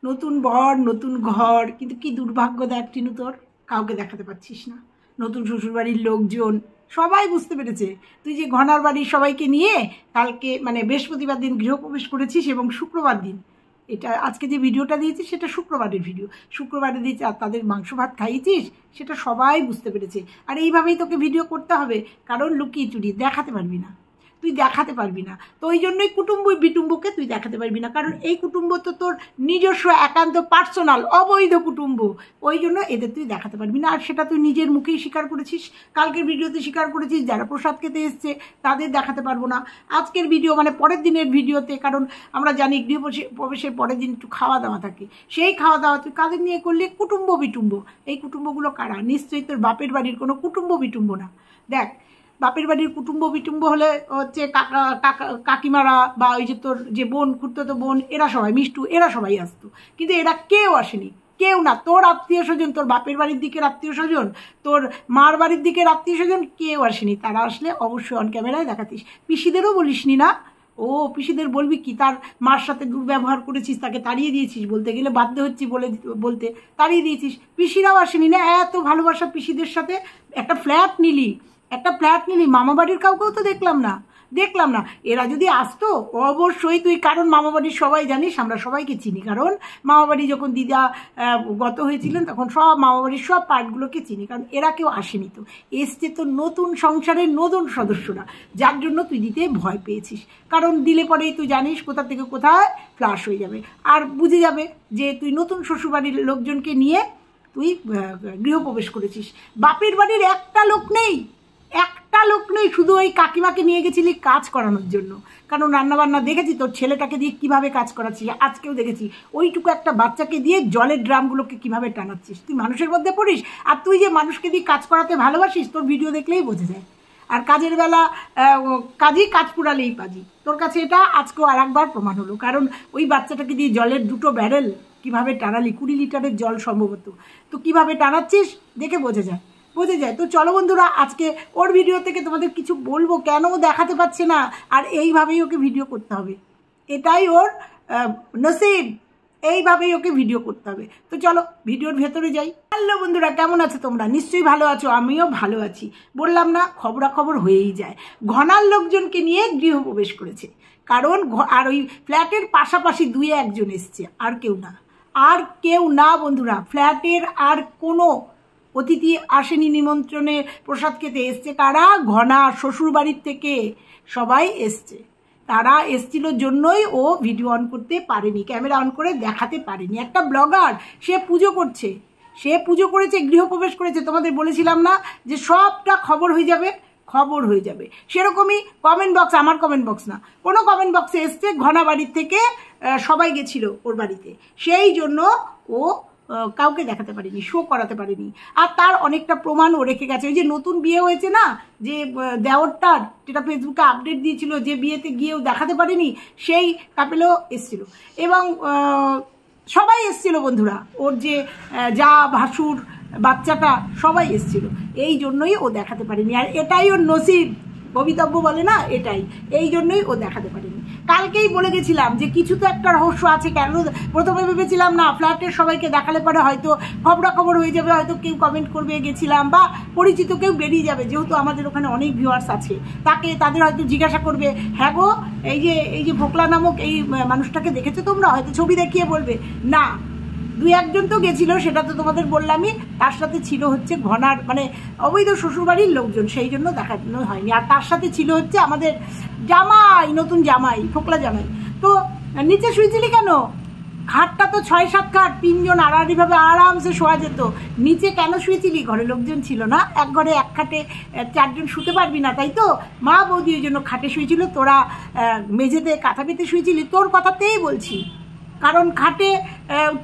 নতুন বর নতুন ঘর, কিন্তু কি দুর্ভাগ্য দেখ টিনু, তোর কাউকে দেখাতে পাচ্ছিস না। নতুন শ্বশুরবাড়ির লোকজন সবাই বুঝতে পেরেছে তুই যে ঘনার বাড়ির সবাইকে নিয়ে কালকে মানে বৃহস্পতিবার দিন গৃহপ্রবেশ করেছিস এবং শুক্রবার দিন, এটা আজকে যে ভিডিওটা দিয়েছিস সেটা শুক্রবারের ভিডিও, শুক্রবারে দিয়ে তাদের মাংস ভাত খাইয়েছিস, সেটা সবাই বুঝতে পেরেছে। আর এইভাবেই তোকে ভিডিও করতে হবে, কারণ লুকিয়ে চুরি দেখাতে পারবি না, তুই দেখাতে পারবি না। তো ওই জন্যই কুটুম্ব বিটুম্বকে তুই দেখাতে পারবি না, কারণ এই কুটুম্ব তো তোর নিজস্ব একান্ত পার্সোনাল অবৈধ কুটুম্ব, ওই জন্য এদের তুই দেখাতে পারবি না। আর সেটা তুই নিজের মুখেই স্বীকার করেছিস, কালকের ভিডিওতে স্বীকার করেছিস যারা প্রসাদ খেতে এসছে তাদের দেখাতে পারবো না। আজকের ভিডিও মানে পরের দিনের ভিডিওতে, কারণ আমরা জানি গৃহপ্রবেশের পরের দিন একটু খাওয়া দাওয়া থাকে, সেই খাওয়া দাওয়া তুই কাদের নিয়ে করলি? কুটুম্ব বিটুম্ব। এই কুটুম্বগুলো কারা? নিশ্চয়ই তোর বাপের বাড়ির কোনো কুটুম্ব বিটুম্ব না। দেখ, বাপের বাড়ির কুটুম্ব বিটুম্ব হলে হচ্ছে কাকিমারা বা ওই যে তোর যে বোন, খুড়তো বোন, এরা সবাই, মিষ্টু, এরা সবাই আসতো, কিন্তু এরা কেউ আসেনি, কেউ না। তোর আত্মীয় স্বজন, তোর বাপের বাড়ির দিকের আত্মীয় স্বজন, তোর মার বাড়ির দিকের আত্মীয় স্বজন কেউ আসেনি। তারা আসলে অবশ্যই অন ক্যামেরায় দেখাতিস। পিসিদেরও বলিসনি না? ও পিসিদের বলবি কি তার মার সাথে দুর্ব্যবহার করেছিস, তাকে তাড়িয়ে দিয়েছিস, বলতে গেলে বাধ্য হচ্ছি বলতে তাড়িয়ে দিয়েছিস। পিসিরাও আসেনি না? এত ভালোবাসা পিসিদের সাথে, একটা ফ্ল্যাট নিলি, মামা বাড়ির কাউকেও তো দেখলাম না। এরা যদি আসতো অবশ্যই তুই, কারণ মামা বাড়ির সবাই জানিস, আমরা সবাইকে চিনি, কারণ মামা বাড়ি যখন দিদা গত হয়েছিলেন তখন সব মামা বাড়ির সব পার্টগুলোকে চিনি, কারণ এরা কেউ আসেনি। তো এসছে তো নতুন সংসারের নতুন সদস্যরা, যার জন্য তুই দিতে ভয় পেয়েছিস, কারণ দিলে পরেই তুই জানিস কোথা থেকে কোথায় ফ্লাশ হয়ে যাবে, আর বুঝে যাবে যে তুই নতুন শ্বশুরবাড়ির লোকজনকে নিয়ে তুই গৃহপ্রবেশ করেছিস। বাপের বাড়ির একটা লোক নেই, শুধু ওই কাকিমাকে নিয়ে গেছিলি কাজ করানোর জন্য, কারণ রান্নাবান্না দেখেছি তোর ছেলেটাকে দিয়ে কিভাবে কাজ করাচ্ছিস, আজকেও দেখেছি ওইটুকু একটা বাচ্চাকে দিয়ে জলের ড্রামগুলোকে কিভাবে টানাচ্ছিস। তুই মানুষের মধ্যে পড়িস, আর তুই যে মানুষকে দিয়ে কাজ করাতে ভালোবাসিস তোর ভিডিও দেখলেই বোঝা যায়। আর কাজের বেলা কাজ পুরালেই পাজি, তোর কাছে এটা আজকেও আর একবার প্রমাণ হলো, কারণ ওই বাচ্চাটাকে দিয়ে জলের 2টো ব্যারেল কিভাবে টানালি, 20 লিটারের জল সম্ভবত, তো কিভাবে টানাচ্ছিস দেখে বোঝা যায়। তো চলো বন্ধুরা, আজকে ওর ভিডিও থেকে তোমাদের কিছু বলবো, কেন দেখাতে পারছে না, আর এইভাবেই ওকে ভিডিও করতে হবে, এটাই ওর নসিব, এইভাবেই ওকে ভিডিও করতে হবে। তো চলো ভিডিওর ভেতরে যাই। হ্যালো বন্ধুরা, কেমন আছো তোমরা? নিশ্চয়ই ভালো আছো, আমিও ভালো আছি। বললাম না, খবরাখবর হয়েই যায়। ঘনার লোকজনকে নিয়ে গৃহপ্রবেশ করেছে, কারণ আর ওই ফ্ল্যাটের পাশাপাশি 2-1 এসছে, আর কেউ না বন্ধুরা। ফ্ল্যাটের আর কোনো অতিথি আসেনি নিমন্ত্রণে, প্রসাদ খেতে এসছে কারা? ঘনা শ্বশুর বাড়ির থেকে সবাই এসছে, তারা এসছিল জন্যই ও ভিডিও অন করতে পারেনি, ক্যামেরা অন করে দেখাতে পারেনি। একটা ব্লগার, সে পুজো করেছে, গৃহপ্রবেশ করেছে, তোমাদের বলেছিলাম না যে সবটা খবর হয়ে যাবে। সেরকমই কমেন্ট বক্স, আমার কমেন্ট বক্স না, কোনো কমেন্ট বক্সে এসছে ঘনা বাড়ির থেকে সবাই গেছিল ওর বাড়িতে, সেই জন্য ও কাউকে দেখাতে পারিনি, শো করাতে পারিনি। আর তার অনেকটা প্রমাণও রেখে গেছে। ওই যে নতুন বিয়ে হয়েছে না, যে দেওরটার, যেটা ফেসবুকে আপডেট দিয়েছিল, যে বিয়েতে গিয়েও দেখাতে পারিনি, সেই কাপেলও এসছিল, এবং সবাই এসছিল বন্ধুরা, ওর যে যা ভাসুর বাচ্চাটা সবাই এসছিল, এই জন্যই ও দেখাতে পারেনি। আর এটাই ওর নসিব, ভবিতব্য বলে না, এই জন্যই ও দেখাতে পারেনি। কালকেই বলে গেছিলাম যে কিছু তো একটা রহস্য আছে, কেন প্রথমে ভেবেছিলাম না ফ্ল্যাটের সবাইকে দেখালে পরে হয়তো খবরাখবর হয়ে যাবে, হয়তো কেউ কমেন্ট করবে গেছিলাম, বা পরিচিত কেউ বেরিয়ে যাবে, যেহেতু আমাদের ওখানে অনেক ভিউয়ার্স আছে, তাদের হয়তো জিজ্ঞাসা করবে, হ্যাঁ গো এই যে ভোকলা নামক এই মানুষটাকে দেখেছো তোমরা, হয়তো ছবি দেখিয়ে বলবে না। 2-1 তো গেছিল, সেটা তো তোমাদের বললামই, তার সাথে ছিল হচ্ছে ঘনার মানে অবৈধ শ্বশুরবাড়ির লোকজন, সেই জন্য দেখানো হয়নি। আর তার সাথে ছিল হচ্ছে আমাদের জামাই, নতুন জামাই, ফোকলা জামাই। তো নিচে শুয়েছিলি কেন? খাটটা তো 6-7 খাট, 3 জন আড়াআড়িভাবে আরামসে শোয়া যেত, নিচে কেন শুয়েছিলি? ঘরে লোকজন ছিল না, এক ঘরে এক খাটে 4 জন শুতে পারবি না, তাই তো? মা বৌদি ওই জন্য খাটে শুয়েছিল, তোরা মেঝেতে কাঁথা পেতে শুয়েছিলি, তোর কথাতেই বলছি। কারণ খাটে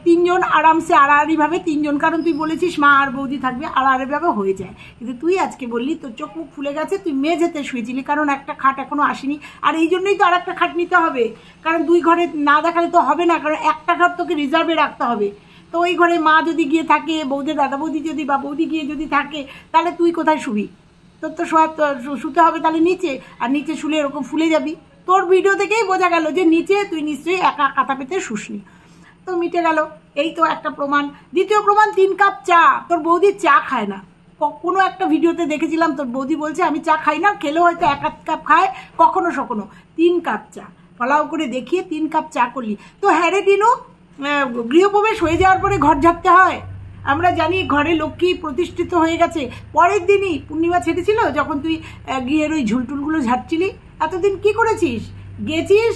3 জন আরামসে আড়াআড়িভাবে, 3 জন, কারণ তুই বলেছিস মা আর বৌদি থাকবে, আড়াআড়িভাবে হয়ে যায়, কিন্তু তুই আজকে বললি তোর চোখ মুখ ফুলে গেছে, তুই মেঝেতে শুয়েছিলি, কারণ একটা খাট এখনো আসেনি। আর এই জন্যই তো আর একটা খাট নিতে হবে, কারণ 2 ঘরে না দেখালে তো হবে না, কারণ একটা ঘর তোকে রিজার্ভে রাখতে হবে। তো ওই ঘরে মা যদি গিয়ে থাকে, বৌদের দাদা বৌদি যদি বা বৌদি গিয়ে যদি থাকে, তাহলে তুই কোথায় শুবি? তোর তো শুতে হবে তাহলে নিচে, আর নিচে শুলে এরকম ফুলে যাবি। তোর ভিডিও থেকেই বোঝা গেল যে নিচে তুই নিশ্চয়ই একা কাঁথা পেতে শুসনি। তো তো মিটে গেল। এই তো একটা প্রমাণ। দ্বিতীয় প্রমাণ, 3 কাপ চা। তোর বৌদি চা খায় না। কোনো একটা ভিডিওতে দেখেছিলাম তোর বৌদি বলছে আমি চা খাই না, খেলেও হয়তো 1 কাপ খায় কখনো সখনো। 3 কাপ চা ফলাও করে দেখিয়ে 3 কাপ চা করলি। তো হ্যাঁ রে টিনু, গৃহপ্রবেশ হয়ে যাওয়ার পরে ঘর ঝাড়তে হয়। আমরা জানি ঘরে লক্ষ্মী প্রতিষ্ঠিত হয়ে গেছে। পরের দিনই পূর্ণিমা ছেড়েছিল যখন তুই গৃহের ওই ঝুলটুলগুলো ঝাড়ছিলি। এতদিন কি করেছিস? গেছিস,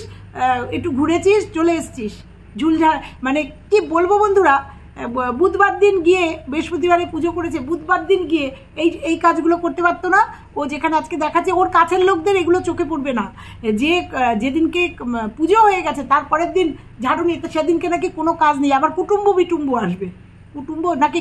একটু ঘুরেছিস, চলে এসছিস। ঝুল ঝাড় মানে কি বলবো বন্ধুরা, বুধবার দিন গিয়ে, বৃহস্পতিবারে পুজো করেছে, বুধবার দিন গিয়ে এই কাজগুলো করতে পারতো না? ও যেখানে আজকে দেখাচ্ছে ওর কাছের লোকদের এগুলো চোখে পড়বে না। যেদিনকে পুজো হয়ে গেছে তারপরের দিন ঝাড়ু নিয়ে, তো সেদিনকে নাকি কোনো কাজ নেই, আবার কুটুম্ব বিটুম্ব আসবে।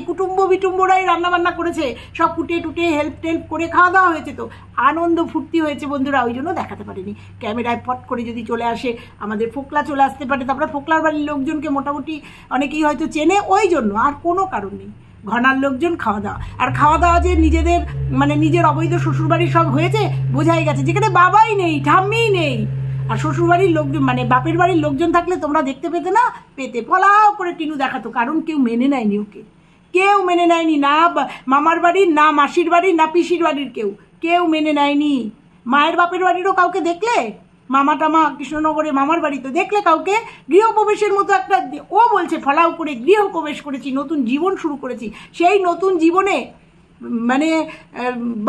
কুটুম্ব বিটুম্বরাই রান্নাবান্না করেছে, সব কুটে টুটে হেল্প টেল্প করে খাওয়া দাওয়া হয়েছে। তো আনন্দ ফুর্তি হয়েছে বন্ধুরা, ওই জন্য দেখাতে পারিনি। ক্যামেরায় ফট করে যদি চলে আসে, আমাদের ফোকলা চলে আসতে পারে, তারপরে ফোকলার বাড়ির লোকজনকে মোটামুটি অনেকেই হয়তো চেনে, ওই জন্য, আর কোনো কারণ নেই। ঘনার লোকজন খাওয়া দাওয়া, আর খাওয়া দাওয়া যে নিজেদের মানে নিজের অবৈধ শ্বশুরবাড়ির সব হয়েছে বোঝাই গেছে, যেখানে বাবাই নেই, ঠাম্মিই নেই। আর শ্বশুরবাড়ির লোকজন মানে বাপের বাড়ির লোকজন থাকলে তোমরা দেখতে পেতে না, পেতে ফলাও করে টিনু দেখাতো। কারণ কেউ মেনে নেয়নি ওকে, কেউ মেনে নেয়নি, না মামার বাড়ির, না মাসির বাড়ির, না পিসির বাড়ির, কেউ মেনে নেয়নি। মায়ের বাপের বাড়িরও কাউকে দেখলে, মামা টামা কৃষ্ণনগরে মামার বাড়ি তো দেখলে কাউকে, গৃহপ্রবেশের মতো একটা, ও বলছে ফলাও করে গৃহপ্রবেশ করেছি, নতুন জীবন শুরু করেছি। সেই নতুন জীবনে মানে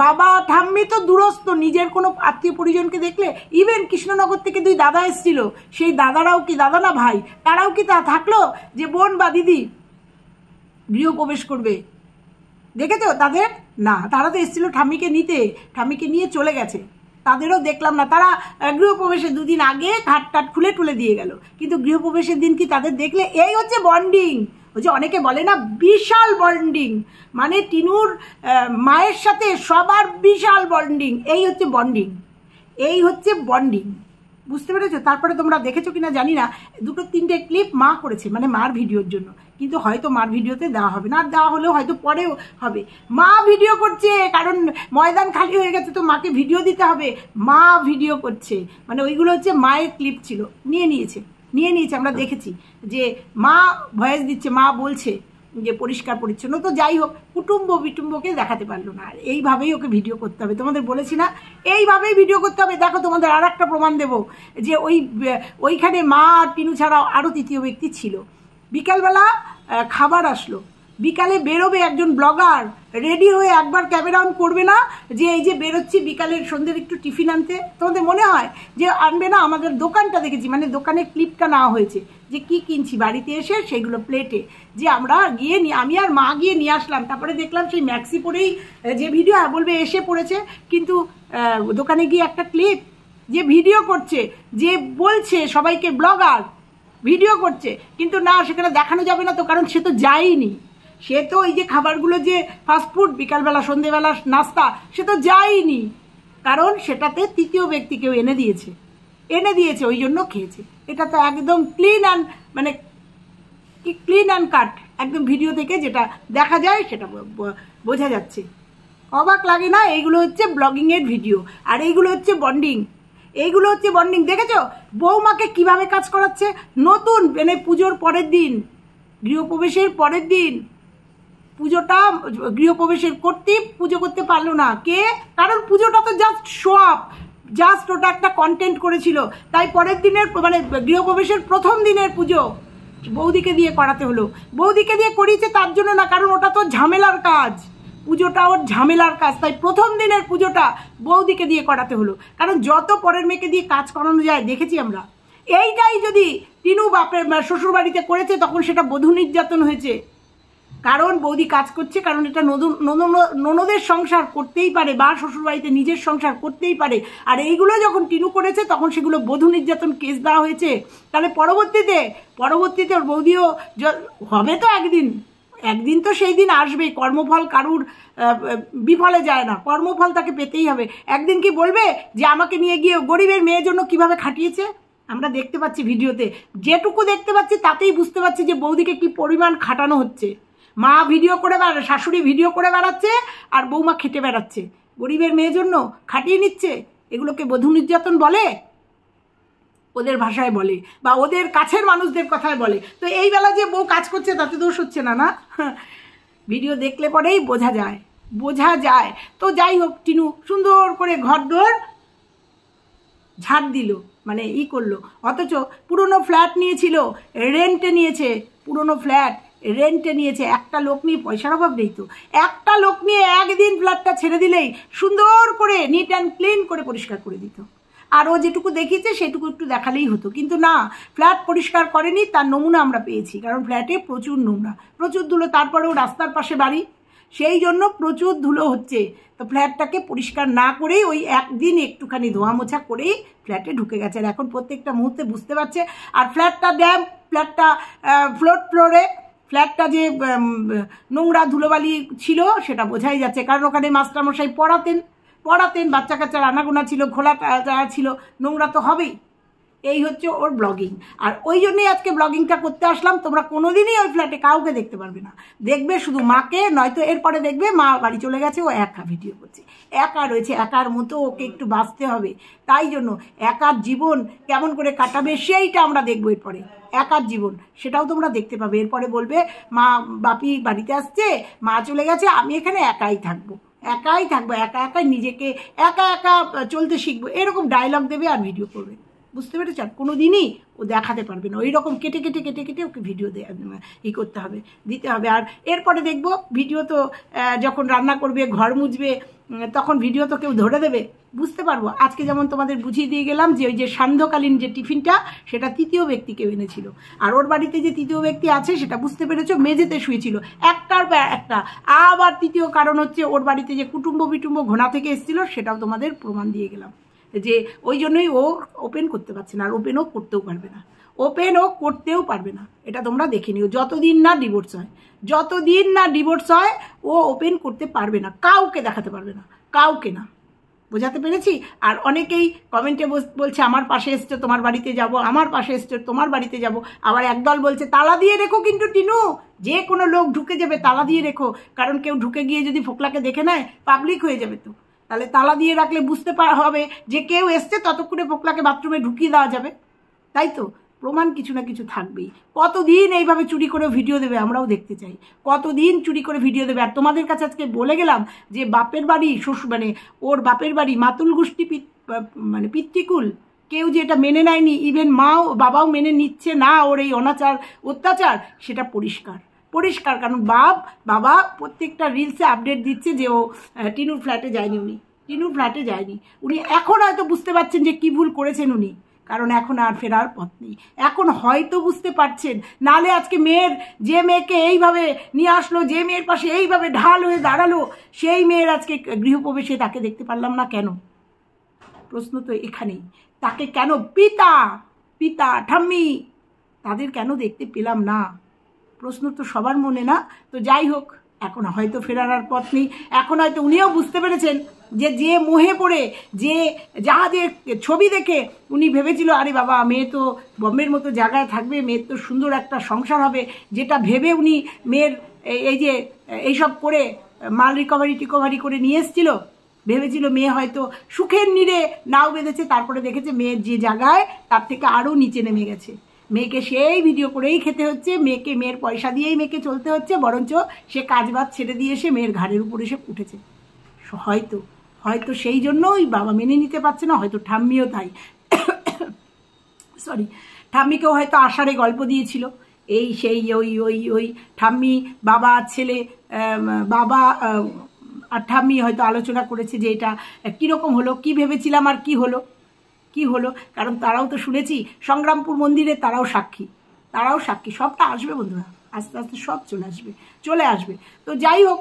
বাবা ঠাম্মি তো দূরস্থ, নিজের কোনো আত্মীয় পরিজনকে দেখলে, ইভেন কৃষ্ণনগর থেকে 2 দাদা এসেছিল, সেই দাদারাও কি, দাদা না ভাই, তারাও কি তা থাকলো যে বোন বা দিদি গৃহপ্রবেশ করবে? দেখেছো তাদের? না, তারা তো এসেছিল ঠাম্মিকে নিতে, ঠাম্মিকে নিয়ে চলে গেছে, তাদেরও দেখলাম না। তারা গৃহপ্রবেশের 2 দিন আগে ঘাট টাট খুলে টুলে দিয়ে গেল, কিন্তু গৃহপ্রবেশের দিন কি তাদের দেখলে? এই হচ্ছে বন্ডিং। ওই যে অনেকে বলে না বিশাল বন্ডিং, মানে টিনুর মায়ের সাথে সবার বিশাল বন্ডিং, এই হচ্ছে বন্ডিং, এই হচ্ছে বন্ডিং, বুঝতে পেরেছো? তারপরে তোমরা দেখেছো কিনা জানি না, 2-3টে ক্লিপ মা করেছে মানে মার ভিডিওর জন্য, কিন্তু হয়তো মার ভিডিওতে দেওয়া হবে না, আর দেওয়া হলেও হয়তো পরেও হবে। মা ভিডিও করছে কারণ ময়দান খালি হয়ে গেছে, তো মাকে ভিডিও দিতে হবে, মা ভিডিও করছে, মানে ওইগুলো হচ্ছে মায়ের ক্লিপ ছিল, নিয়ে নিয়েছে, আমরা দেখেছি যে মা ভয়েস দিচ্ছে, মা বলছে যে পরিষ্কার পরিচ্ছন্ন। তো যাই হোক, কুটুম্ব বিটুম্বকে দেখাতে পারলো না, আর এইভাবেই ওকে ভিডিও করতে হবে। তোমাদের বলেছি না, এইভাবেই ভিডিও করতে হবে। দেখো তোমাদের আর একটা প্রমাণ দেবো, যে ওইখানে মা আর টিনু ছাড়াও আরও 3য় ব্যক্তি ছিল। বিকালবেলা খাবার আসলো, বিকালে বেরোবে একজন ব্লগার, রেডি হয়ে একবার ক্যামেরা অন করবে না যে এই যে বেরোচ্ছি বিকালের সন্ধ্যের একটু টিফিন আনতে? তোমাদের মনে হয় যে আনবে না? আমাদের দোকানটা দেখেছি, মানে দোকানের ক্লিপটা নেওয়া হয়েছে, যে কি কিনছি বাড়িতে এসে সেগুলো প্লেটে, যে আমরা গিয়ে আমি আর মা গিয়ে নিয়ে আসলাম। তারপরে দেখলাম সেই ম্যাক্সি পরেই যে ভিডিও বলবে এসে পড়েছে, কিন্তু দোকানে গিয়ে একটা ক্লিপ, যে ভিডিও করছে, যে বলছে সবাইকে ব্লগার, ভিডিও করছে, কিন্তু না, সেখানে দেখানো যাবে না তো, কারণ সে তো যায়নি, সে তো এই যে খাবারগুলো যে ফাস্টফুড বিকালবেলা সন্ধেবেলা নাস্তা, সে তো যায়নি, কারণ সেটাতে 3য় ব্যক্তি কেউ এনে দিয়েছে, ওই জন্য খেয়েছে। এটা তো একদম ক্লিন অ্যান্ড কাট, একদম ভিডিও থেকে যেটা দেখা যায় সেটা বোঝা যাচ্ছে। অবাক লাগে না? এইগুলো হচ্ছে ব্লগিংয়ের ভিডিও, আর এইগুলো হচ্ছে বন্ডিং, দেখেছো বৌমাকে কিভাবে কাজ করাচ্ছে? নতুন মানে পুজোর পরের দিন, গৃহপ্রবেশের পরের দিন, পুজোটা গৃহপ্রবেশের করতেই পুজো করতে পারলো না। কে? কারণ পুজোটা তো জাস্ট শো আপ, জাস্ট ওটা একটা কন্টেন্ট করেছিল, তাই পরের দিনের মানে গৃহপ্রবেশের প্রথম দিনের পুজো বৌদিকে দিয়ে করাতে হলো। বৌদিকে দিয়ে করিয়েছে তার জন্য না, কারণ ওটা তো ঝামেলার কাজ, পুজোটা ওর ঝামেলার কাজ, তাই প্রথম দিনের পুজোটা বৌদিকে দিয়ে করাতে হলো। কারণ যত পরের মেয়েকে দিয়ে কাজ করানো যায় দেখেছি আমরা। এইটাই যদি টিনু বাপের শ্বশুরবাড়িতে করেছে, তখন সেটা বধূ নির্যাতন হয়েছে, কারণ বৌদি কাজ করছে, কারণ এটা ননদের সংসার করতেই পারে, বা শ্বশুরবাড়িতে নিজের সংসার করতেই পারে। আর এইগুলো যখন টিনু করেছে তখন সেগুলো বধূ নির্যাতন কেস দেওয়া হয়েছে। তাহলে পরবর্তীতে ওর বৌদিও হবে তো একদিন তো সেই দিন আসবেই। কর্মফল কারুর বিফলে যায় না, কর্মফল তাকে পেতেই হবে। একদিন কি বলবে যে আমাকে নিয়ে গিয়ে গরিবের মেয়ের জন্য কিভাবে খাটিয়েছে? আমরা দেখতে পাচ্ছি ভিডিওতে, যেটুকু দেখতে পাচ্ছি তাতেই বুঝতে পারছি যে বৌদিকে কি পরিমাণ খাটানো হচ্ছে। মা ভিডিও করে শাশুড়ি ভিডিও করে বেড়াচ্ছে, আর বৌমা খেটে বেড়াচ্ছে, গরিবের মেয়ের জন্য খাটিয়ে নিচ্ছে। এগুলোকে বধূ নির্যাতন বলে? ওদের ভাষায় বলে বা ওদের কাছের মানুষদের কথায় বলে। তো এই বেলা যে বউ কাজ করছে তাতে দোষ হচ্ছে না, না? ভিডিও দেখলে পরেই বোঝা যায়। তো যাই হোক, টিনু সুন্দর করে ঘরদোর ঝাড় দিল, মানে করলো। অথচ পুরনো ফ্ল্যাট নিয়েছিল, রেন্টে নিয়েছে, পুরনো ফ্ল্যাট রেন্টে নিয়েছে। একটা লোক নিয়ে পয়সার অভাব নেই তো, একটা লোক নিয়ে একদিন ফ্ল্যাটটা ছেড়ে দিলেই সুন্দর করে নিট অ্যান্ড ক্লিন করে পরিষ্কার করে দিত। আর ও যেটুকু দেখিয়েছে সেটুকু একটু দেখালেই হতো, কিন্তু না, ফ্ল্যাট পরিষ্কার করেনি। তার নমুনা আমরা পেয়েছি, কারণ ফ্ল্যাটে প্রচুর নোংরা, প্রচুর ধুলো। তারপরেও রাস্তার পাশে বাড়ি, সেই জন্য প্রচুর ধুলো হচ্ছে। তো ফ্ল্যাটটাকে পরিষ্কার না করেই ওই একদিন একটুখানি ধোয়া মোছা করেই ফ্ল্যাটে ঢুকে গেছে। আর এখন প্রত্যেকটা মুহূর্তে বুঝতে পারছে। আর ফ্ল্যাটটা ড্যাম্প, ফ্ল্যাটটা ফ্লোরে, ফ্ল্যাটটা যে নোংরা ধুলোবালি ছিল সেটা বোঝাই যাচ্ছে, কারণ ওখানে মাস্টারমশাই পড়াতেন, বাচ্চা কাচ্চার আনাগোনা ছিল, খোলা ছিল, নোংরা তো হবেই। এই হচ্ছে ওর ব্লগিং। আর ওই জন্যই আজকে ব্লগিংটা করতে আসলাম। তোমরা কোনোদিনই ওই ফ্ল্যাটে কাউকে দেখতে পারবে না, দেখবে শুধু মাকে, নয়তো এরপরে দেখবে মা বাড়ি চলে গেছে, ও একা ভিডিও করছে, একা রয়েছে, একার মতো ওকে একটু বাঁচতে হবে। তাই জন্য একার জীবন কেমন করে কাটাবে সেইটা আমরা দেখবো এরপরে। একার জীবন সেটাও তোমরা দেখতে পাবে। এরপরে বলবে মা বাপি বাড়িতে আসছে, মা চলে গেছে, আমি এখানে একাই থাকবো, একা নিজেকে একা চলতে শিখবো, এরকম ডায়লগ দেবে আর ভিডিও করবে। বুঝতে পেরেছ? আর কোনো দিনই ও দেখাতে পারবে না, ওই রকম কেটে ওকে ভিডিও করতে হবে, দিতে হবে। আর এরপরে দেখবো ভিডিও তো যখন রান্না করবে, ঘর মুছবে, তখন ভিডিও তো কেউ ধরে দেবে, বুঝতে পারবো। আজকে যেমন তোমাদের বুঝিয়ে দিয়ে গেলাম যে ওই যে সান্ধ্যকালীন যে টিফিনটা, সেটা তৃতীয় ব্যক্তি কেউ এনেছিল। আর ওর বাড়িতে যে তৃতীয় ব্যক্তি আছে সেটা বুঝতে পেরেছো, মেঝেতে শুয়েছিল একটার পর একটা। আবার তৃতীয় কারণ হচ্ছে ওর বাড়িতে যে কুটুম্ব ঘোনা থেকে এসেছিল, সেটাও তোমাদের প্রমাণ দিয়ে গেলাম, যে ওই জন্যই ও ওপেন করতে পারছে না। আর ওপেনও করতেও পারবে না, এটা তোমরা দেখে নিও। যতদিন না ডিভোর্স হয় ও ওপেন করতে পারবে না, কাউকে দেখাতে পারবে না, কাউকে না। বোঝাতে পেরেছি? আর অনেকেই কমেন্টে বলছে আমার পাশে এসছে তোমার বাড়িতে যাব, আমার পাশে এসছে তোমার বাড়িতে যাব। আবার একদল বলছে তালা দিয়ে রেখো, কিন্তু টিনু, যে কোনো লোক ঢুকে যাবে, তালা দিয়ে রেখো, কারণ কেউ ঢুকে গিয়ে যদি ফোকলাকে দেখে নেয় পাবলিক হয়ে যাবে। তো তাহলে তালা দিয়ে রাখলে বুঝতে হবে যে কেউ এসছে, ততক্ষণে ফোকলাকে বাথরুমে ঢুকিয়ে দেওয়া যাবে, তাই তো? প্রমাণ কিছু না কিছু থাকবেই। কতদিন এইভাবে চুরি করে ভিডিও দেবে আমরাও দেখতে চাই, কতদিন চুরি করে ভিডিও দেবে। আর তোমাদের কাছে আজকে বলে গেলাম যে বাপের বাড়ি ওর বাপের বাড়ি মাতুল গোষ্ঠী পিতৃকুল, কেউ যে এটা মেনে নেয়নি, ইভেন মাও বাবাও মেনে নিচ্ছে না ওর এই অত্যাচার, সেটা পরিষ্কার। কারণ বাবা প্রত্যেকটা রিলসে আপডেট দিচ্ছে যে ও টিনুর ফ্ল্যাটে যায়নি। উনি এখন হয়তো বুঝতে পারছেন যে কি ভুল করেছেন উনি, কারণ এখন আর ফেরার পথ নেই। এখন হয়তো বুঝতে পারছেন, নালে আজকে যে মেয়েকে এইভাবে নিয়ে আসলো, যে মেয়ের পাশে এইভাবে ঢাল হয়ে দাঁড়ালো, সেই মেয়ের আজকে গৃহপ্রবেশে তাকে দেখতে পারলাম না কেন? প্রশ্ন তো এখানেই। তাকে কেন পিতা ঠাম্মি তাদের কেন দেখতে পেলাম না? প্রশ্ন তো সবার মনে, না? তো যাই হোক, এখন হয়তো ফেরার আর পথ নেই। এখন হয়তো উনিও বুঝতে পেরেছেন যে মোহে পড়ে, যে জাহাজের ছবি দেখে উনি ভেবেছিল আরে বাবা মেয়ে তো বম্বের মতো জায়গায় থাকবে, মেয়ের তো সুন্দর একটা সংসার হবে, যেটা ভেবে উনি মেয়ের এই যে এইসব করে মাল রিকভারি করে নিয়ে এসেছিল, ভেবেছিল মেয়ে হয়তো সুখের নীড়ে নাও বেঁধেছে। তারপরে দেখেছে মেয়ের যে জায়গায় তার থেকে আরও নিচে নেমে গেছে। মেয়েকে সেই ভিডিও করেই খেতে হচ্ছে, মেয়ের পয়সা দিয়েই মেয়েকে চলতে হচ্ছে, বরঞ্চ সে কাজবাজ ছেড়ে দিয়ে এসে মেয়ের ঘাড়ের উপর এসে উঠেছে। হয়তো সেই জন্যই বাবা মেনে নিতে পারছে না, হয়তো ঠাম্মিও তাই। ঠাম্মিকেও হয়তো আষাঢ়ে গল্প দিয়েছিল, এই সেই ওই ঠাম্মি বাবা ছেলে, বাবা আর ঠাম্মি হয়তো আলোচনা করেছে যে এটা কীরকম হলো, কি ভেবেছিলাম আর কি হলো। কারণ তারাও তো শুনেছি সংগ্রামপুর মন্দিরে, তারাও সাক্ষী। সবটা আসবে বন্ধুরা, আস্তে আস্তে সব চলে আসবে। তো যাই হোক,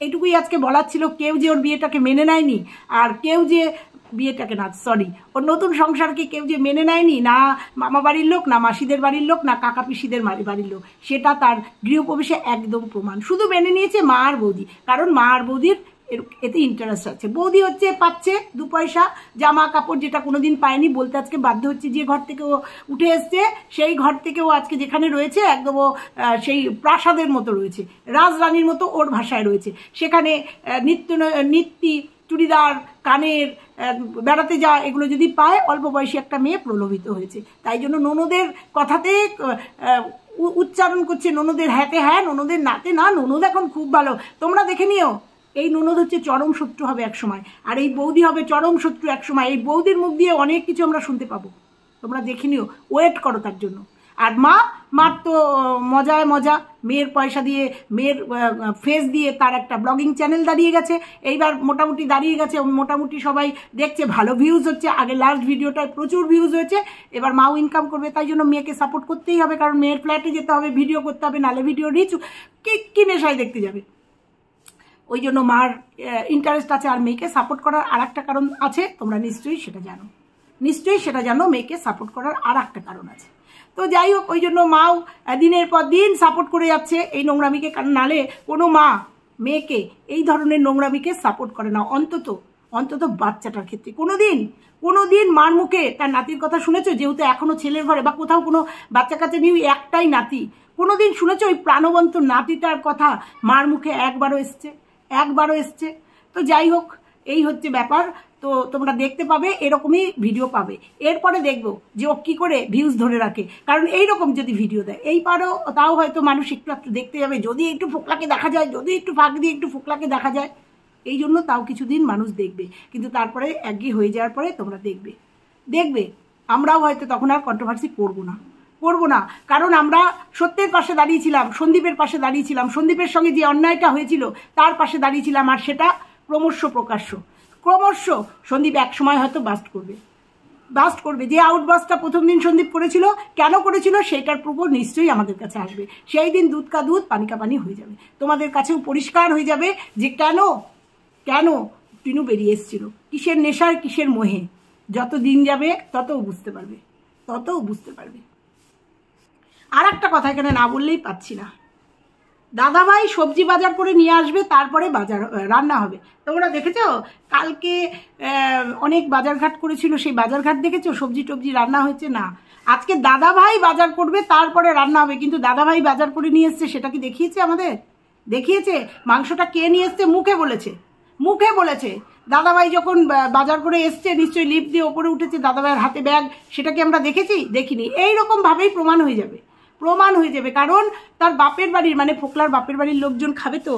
এইটুকুই আজকে বলার ছিল। কেউ যে ওর বিয়েটাকে মেনে নেয়নি, আর কেউ যে ওর নতুন সংসারকে কেউ যে মেনে নেয়নি, না মামা বাড়ির লোক, না মাসিদের বাড়ির লোক, না কাকা পিসিদের বাড়ির লোক, সেটা তার গৃহপ্রবেশে একদম প্রমাণ। শুধু মেনে নিয়েছে মা আর বৌদি, কারণ মা আর বৌদির এতে ইন্টারেস্ট আছে। বৌদি পাচ্ছে 2 পয়সা, জামা কাপড় যেটা কোনোদিন পায়নি, বলতে আজকে বাধ্য হচ্ছে। যে ঘর থেকে ও উঠে এসছে, সেই ঘর থেকে ও আজকে যেখানে রয়েছে একদম ও সেই প্রাসাদের মতো রয়েছে, রাজরানীর মতো ওর ভাষায় রয়েছে। সেখানে নিত্যি চুড়িদার, কানের, বেড়াতে যা, এগুলো যদি পায়, অল্প বয়সী একটা মেয়ে প্রলোভিত হয়েছে। তাই জন্য ননদের কথাতে উচ্চারণ করছে, ননদের হ্যাঁতে হ্যাঁ, ননদের নাতে না। ননদ এখন খুব ভালো, তোমরা দেখে নিও। এই ননদ হচ্ছে চরম শত্রু হবে এক সময়, আর এই বৌদি হবে চরম শত্রু এক সময়। এই বৌদির মুখ দিয়ে অনেক কিছু আমরা শুনতে পাবো, তোমরা দেখে নিও, ওয়েট করো তার জন্য। আর মার তো মজায় মজা, মেয়ের পয়সা দিয়ে, মেয়ের ফেস দিয়ে তার একটা ব্লগিং চ্যানেল দাঁড়িয়ে গেছে। এইবার মোটামুটি দাঁড়িয়ে গেছে, মোটামুটি সবাই দেখছে, ভালো ভিউজ হচ্ছে। আগে লাস্ট ভিডিওটায় প্রচুর ভিউজ হয়েছে, এবার মাও ইনকাম করবে। তাই জন্য মেয়েকে সাপোর্ট করতেই হবে, কারণ মেয়ের ফ্ল্যাটে যেতে হবে, ভিডিও করতে হবে, নালে ভিডিও রিচ কি নেশায় দেখতে যাবে। ওই জন্য মার ইন্টারেস্ট আছে। আর মেয়েকে সাপোর্ট করার আর একটা কারণ আছে, তোমরা নিশ্চয়ই সেটা জানো, মেয়েকে সাপোর্ট করার আর একটা কারণ আছে। তো যাই হোক, ওই জন্য মাও দিনের পর দিন সাপোর্ট করে যাচ্ছে এই নোংরামিকে। কারণ নালে কোনো মা মেয়েকে এই ধরনের নোংরামিকে সাপোর্ট করে না, অন্তত বাচ্চাটার ক্ষেত্রে। কোনোদিন মার মুখে তার নাতির কথা শুনেছো? যেহেতু এখনো ছেলের ঘরে বা কোথাও কোনো বাচ্চা কাচ্চা নিয়ে একটাই নাতি, কোনোদিন শুনেছো ওই প্রাণবন্ত নাতিটার কথা মার মুখে একবারও এসছে? তো যাই হোক, এই হচ্ছে ব্যাপার। তো তোমরা দেখতে পাবে, এরকমই ভিডিও পাবে। এরপরে দেখবো যে ও কী করে ভিউজ ধরে রাখে। কারণ এইরকম যদি ভিডিও দেয়, তাও হয়তো মানুষ একটু দেখতে যাবে, যদি একটু ফোকলাকে দেখা যায়, যদি একটু ফাঁক দিয়ে একটু ফোকলাকে দেখা যায়, এই জন্য তাও কিছুদিন মানুষ দেখবে। কিন্তু তারপরে একঘেয়ে হয়ে যাওয়ার পরে তোমরা দেখবে আমরাও হয়তো তখন আর কন্ট্রোভার্সি করবো না। কারণ আমরা সত্যের পাশে দাঁড়িয়েছিলাম, সন্দীপের পাশে দাঁড়িয়েছিলাম, সন্দীপের সঙ্গে যে অন্যায়টা হয়েছিল তার পাশে দাঁড়িয়েছিলাম। আর সেটা ক্রমশ সন্দীপ এক সময় হয়তো বাস্ট করবে। যে আউটবাস্টটা প্রথম দিন সন্দীপ করেছিল, কেন করেছিল সেটার প্রুফও নিশ্চয়ই আমাদের কাছে আসবে। সেই দিন দুধ কা দুধ, পানি কা পানি হয়ে যাবে, তোমাদের কাছেও পরিষ্কার হয়ে যাবে যে কেন টিনু বেরিয়ে এসেছিল, কিসের নেশার, কিসের মোহে। যত দিন যাবে ততও বুঝতে পারবে। আর একটা কথা এখানে না বললেই পাচ্ছি না, দাদাভাই সবজি বাজার করে নিয়ে আসবে, তারপরে রান্না হবে। তোমরা দেখেছো কালকে অনেক বাজারঘাট করেছিল, সেই বাজারঘাট দেখেছো? সবজি টবজি রান্না হয়েছে না। আজকে দাদাভাই বাজার করবে, তারপরে রান্না হবে। কিন্তু দাদাভাই বাজার করে নিয়ে এসছে, সেটা কি দেখিয়েছে আমাদের? দেখিয়েছে? মাংসটা কে নিয়ে এসছে? মুখে বলেছে। দাদাভাই যখন বাজার করে এসছে, নিশ্চয়ই লিফট দিয়ে ওপরে উঠেছে, দাদাভাইয়ের হাতে ব্যাগ, সেটা কি আমরা দেখেছি? দেখিনি। এইরকমভাবেই প্রমাণ হয়ে যাবে। কারণ তার বাপের বাড়ির, মানে ফোকলার বাপের বাড়ির লোকজন খাবে তো,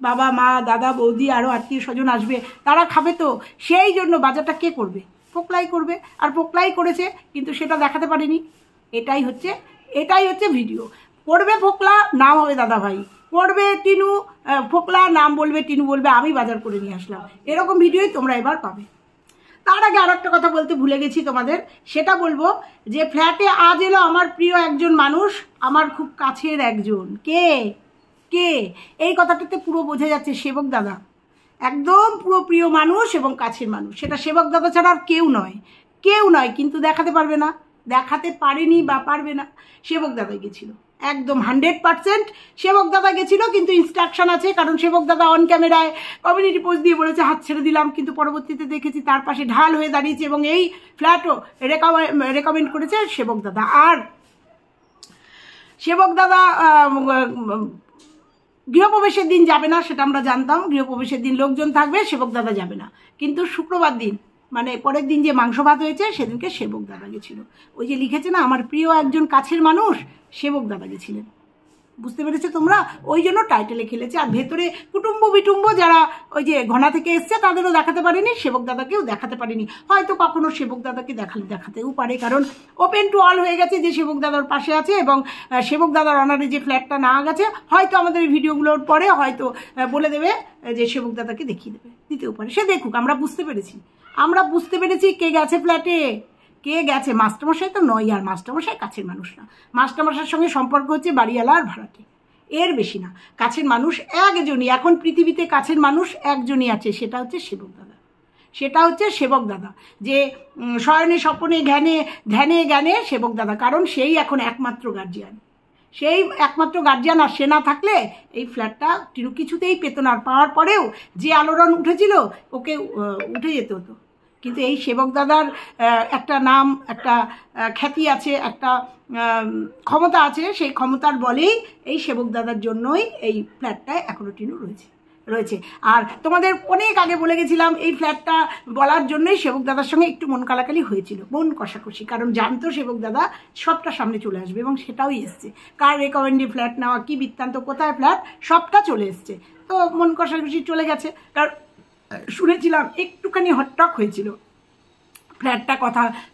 বাবা মা দাদা বৌদি আরও আত্মীয় স্বজন আসবে, তারা খাবে তো। সেই জন্য বাজারটা কে করবে? ফোকলাই করবে। আর ফোকলাই করেছে, কিন্তু সেটা দেখাতে পারেনি। এটাই হচ্ছে ভিডিও। করবে ফোকলা, নাম হবে দাদাভাই। করবে টিনু, ফোকলা নাম বলবে, টিনু বলবে আমি বাজার করে নিয়ে আসলাম। এরকম ভিডিওই তোমরা এবার পাবে। তার আগে আর একটা কথা বলতে ভুলে গেছি তোমাদের, সেটা বলবো যে ফ্ল্যাটে আজ এলো আমার প্রিয় একজন মানুষ, আমার খুব কাছের একজন। কে এই কথাটাতে পুরো বোঝা যাচ্ছে, সেবক দাদা। একদম পুরো প্রিয় মানুষ এবং কাছের মানুষ। সেটা সেবক দাদা ছাড়া আর কেউ নয়। কিন্তু দেখাতে পারেনি বা পারবে না। সেবক দাদাই গেছিল, একদম 100% সেবক দাদা গেছিল। কিন্তু ইনস্ট্রাকশন আছে, কারণ সেবক দাদা অন ক্যামেরায় কমিউনিটি পোস্ট দিয়ে বলেছে হাত ছেড়ে দিলাম, কিন্তু পরবর্তীতে দেখেছি তার পাশে ঢাল হয়ে দাঁড়িয়েছে এবং এই ফ্ল্যাটও রেকমেন্ড করেছে সেবক দাদা। আর সেবক দাদা গৃহপ্রবেশের দিন যাবে না, সেটা আমরা জানতাম। গৃহপ্রবেশের দিন লোকজন থাকবে, সেবক দাদা যাবে না। কিন্তু শুক্রবার দিন, মানে পরের দিন যে মাংস ভাত হয়েছে, সেদিনকে সেবক দাদা গেছিল। ওই যে লিখেছে না আমার প্রিয় একজন কাছের মানুষ, সেবক দাদা গেছিলেন। বুঝতে পেরেছো তোমরা? ওই জন্য টাইটেলে খেলেছে। আর ভেতরে কুটুম্ব যারা ওই যে ঘনা থেকে এসছে, তাদেরও দেখাতে পারেনি, সেবক দাদাকেও দেখাতে পারেনি। হয়তো কখনো সেবক দাদাকে দেখাতেও পারে, কারণ ওপেন টু অল হয়ে গেছে যে সেবক দাদার পাশে আছে। এবং সেবক দাদার অনারে যে ফ্ল্যাটটা না গেছে, হয়তো আমাদের এই ভিডিওগুলোর পরে হয়তো বলে দেবে যে সেবক দাদাকে দিতেও পারে। সে দেখুক, আমরা বুঝতে পেরেছি কে গেছে ফ্ল্যাটে, কে গেছে। মাস্টারমশাই তো নয়, আর মাস্টারমশাই কাছের মানুষ না। মাস্টারমশাইয়ের সঙ্গে সম্পর্ক হচ্ছে বাড়িওয়ালা আর ভাড়াটে, এর বেশি না। কাছের মানুষ একজনই, এখন পৃথিবীতে কাছের মানুষ একজনই আছে, সেটা হচ্ছে সেবক দাদা। যে শয়নে স্বপনে ধ্যানে জ্ঞানে সেবক দাদা, কারণ সেই এখন একমাত্র গার্জিয়ান। আর সে না থাকলে এই ফ্ল্যাটটা টিনু কিছুতেই পেত না। আর পাওয়ার পরেও যে আলোড়ন উঠেছিল, ওকে উঠে যেতে হতো। কিন্তু এই সেবক দাদার একটা নাম, একটা খ্যাতি আছে, একটা ক্ষমতা আছে। সেই ক্ষমতার বলেই এই সেবক দাদার জন্যই এই ফ্ল্যাটটায় এখনো টিনু রয়েছে। রয়েছে। আর তোমাদের অনেক আগে বলে গেছিলাম এই ফ্ল্যাটটা বলার জন্যই সেবক দাদার সঙ্গে একটু মন কালাকালি হয়েছিল, মন কষাকষি, কারণ জানতো সেবক দাদা সবটা সামনে চলে আসবে এবং সেটাই এসছে। কার রেকমেন্ডে ফ্ল্যাট নেওয়া, কি বৃত্তান্ত, কোথায় ফ্ল্যাট, সবটা চলে এসছে। তো মন কষাকষি চলে গেছে, কারণ শুনেছিলাম একটুখানি হটটক হয়েছিল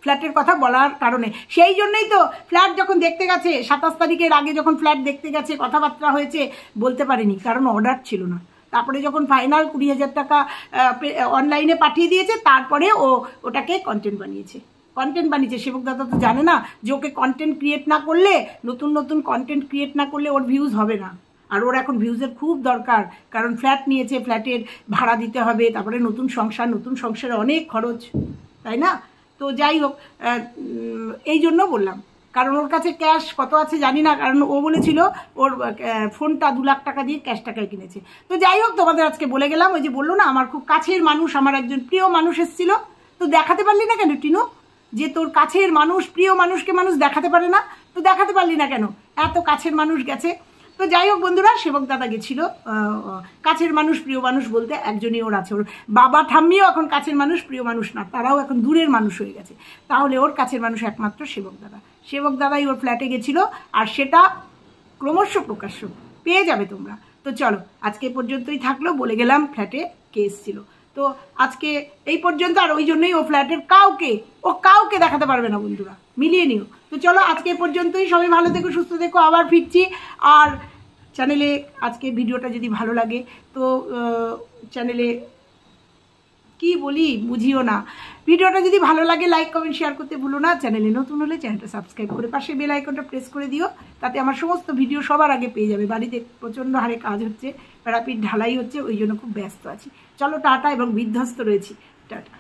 ফ্ল্যাটের কথা বলার কারণে। সেই জন্যই তো ফ্ল্যাট যখন দেখতে গেছে 27 তারিখের আগে যখন ফ্ল্যাট দেখতে গেছে কথাবার্তা হয়েছে, বলতে পারিনি কারণ অর্ডার ছিল না। তারপরে যখন ফাইনাল 20,000 টাকা অনলাইনে পাঠিয়ে দিয়েছে, তারপরে ওটাকে কন্টেন্ট বানিয়েছে। সেবক দাদা তো জানে না যে ওকে কন্টেন্ট ক্রিয়েট না করলে, নতুন কন্টেন্ট ক্রিয়েট না করলে ওর ভিউজ হবে না। আর ওর এখন ভিউজের খুব দরকার, কারণ ফ্ল্যাট নিয়েছে, ফ্ল্যাটের ভাড়া দিতে হবে, তারপরে নতুন সংসারে অনেক খরচ, তাই না? তো যাই হোক, এই জন্য বললাম, কারণ ওর কাছে ক্যাশ কত আছে জানি না, কারণ ও বলেছিল ওর ফোনটা 2 লাখ টাকা দিয়ে ক্যাশ টাকায় কিনেছে। তো যাই হোক, তোমাদের আজকে বলে গেলাম। ওই যে বললো না, আমার খুব কাছের মানুষ, আমার একজন প্রিয় মানুষ এসেছিল, তো দেখাতে পারলি না কেন টিনু? যে তোর কাছের মানুষ, প্রিয় মানুষকে মানুষ দেখাতে পারে না, তো দেখাতে পারলি না কেন? এত কাছের মানুষ গেছে। তো যাই হোক বন্ধুরা, সেবক দাদা গেছিল। কাছের মানুষ, প্রিয় মানুষ বলতে একজনই ওর আছে। ওর বাবা ঠাম্মিও এখন কাছের মানুষ, প্রিয় মানুষ না, তারাও এখন দূরের মানুষ হয়ে গেছে। তাহলে ওর কাছের মানুষ একমাত্র সেবক দাদাই ওর ফ্ল্যাটে গেছিল, আর সেটা ক্রমশ প্রকাশ্য পেয়ে যাবে তোমরা। তো চলো, আজকে পর্যন্তই থাকলো। বলে গেলাম ফ্ল্যাটে কে এসেছিল। তো আজকে এই পর্যন্ত। আর ওই জন্যই ও ফ্ল্যাটের কাউকে দেখাতে পারবে না বন্ধুরা, মিলিয়ে নিও। তো চলো, আজকে পর্যন্তই। সবাই ভালো থেকো, সুস্থ থেকো, আবার ফিরছি। আর চ্যানেলে আজকে ভিডিওটা যদি ভালো লাগে তো চ্যানেলে কি বলি বুঝিও না, ভিডিওটা যদি ভালো লাগে লাইক কমেন্ট শেয়ার করতে ভুলো না। চ্যানেলে নতুন হলে চ্যানেলটা সাবস্ক্রাইব করে পাশে বেল আইকনটা প্রেস করে দিও, তাতে আমার সমস্ত ভিডিও সবার আগে পেয়ে যাবে। বাড়িতে প্রচণ্ড হারে কাজ হচ্ছে, প্যারাপিট ঢালাই হচ্ছে, ওই জন্য খুব ব্যস্ত আছি। চলো টাটা, এবং বিধ্বস্ত রয়েছি, টাটা।